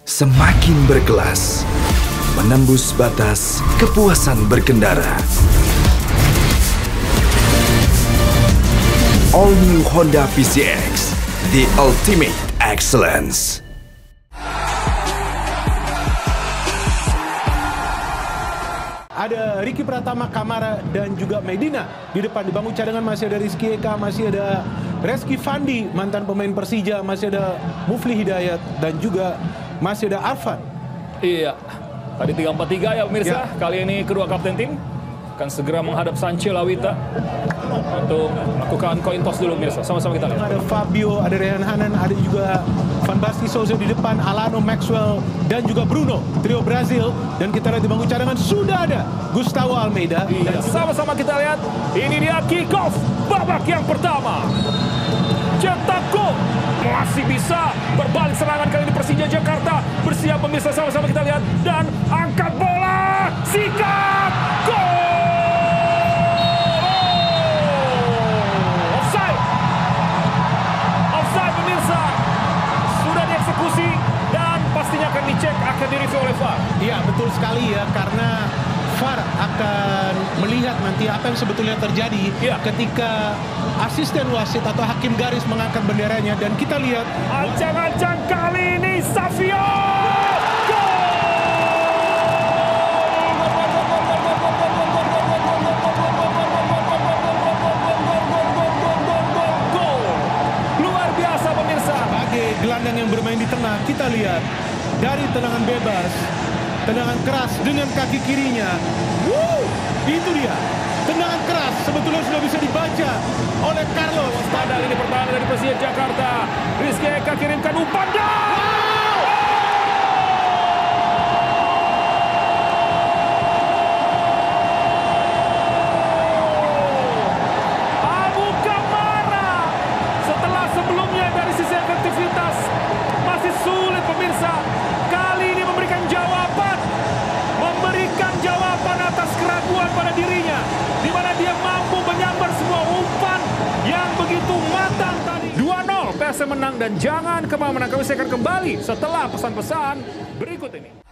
Semakin berkelas, menembus batas kepuasan berkendara. All new Honda PCX, the ultimate excellence. Ada Ricky Pratama, Kamara, dan juga Medina. Di depan dibangun cadangan masih ada Rizky Eka, masih ada Reski Fandi, mantan pemain Persija, masih ada Mufli Hidayat, dan juga masih ada Arfan. Iya, tadi 3-4-3 ya pemirsa. Ya. Kali ini kedua kapten tim akan segera menghadap Sanche Lawita untuk melakukan coin toss dulu pemirsa. Sama-sama kita lihat. Ada Fabio, ada Rehan Hanan, ada juga Van Basten Souza di depan, Alano, Maxwell, dan juga Bruno, trio Brazil. Dan kita lihat di bangku cadangan sudah ada Gustavo Almeida. Iya, sama-sama kita lihat. Ini dia kick off babak yang pertama. Cetak gol. Masih bisa berbalik serangan kali ini Persija Jakarta. Bersiap pemirsa, sama-sama kita lihat. Dan angkat bola. Sikat. Gol. Offside. Offside pemirsa. Sudah dieksekusi. Dan pastinya akan dicek, akan direview oleh VAR. Iya, betul sekali ya. Karena VAR akan melihat nanti apa yang sebetulnya terjadi ketika asisten wasit atau hakim garis mengangkat benderanya, dan kita lihat Ancang-ancang kali ini Savio. Gol. Luar biasa pemirsa. sebagai gelandang yang bermain di tengah, kita lihat dari tendangan bebas, tendangan keras dengan kaki kirinya. Itu dia. Tendangan keras sebetulnya sudah bisa dibaca oleh Carlos. Padahal ini pertahanan dari Persija Jakarta. Rizky Eka kirimkan umpan dan Abu Kamara. Setelah sebelumnya dari sisi efektivitas masih sulit pemirsa. Kali ini memberikan jawaban atas keraguan pada dirinya, di mana dia mampu menyambar semua umpan yang begitu matang tadi. 2-0 PSM menang, dan jangan kemana-mana, kami akan kembali setelah pesan-pesan berikut ini.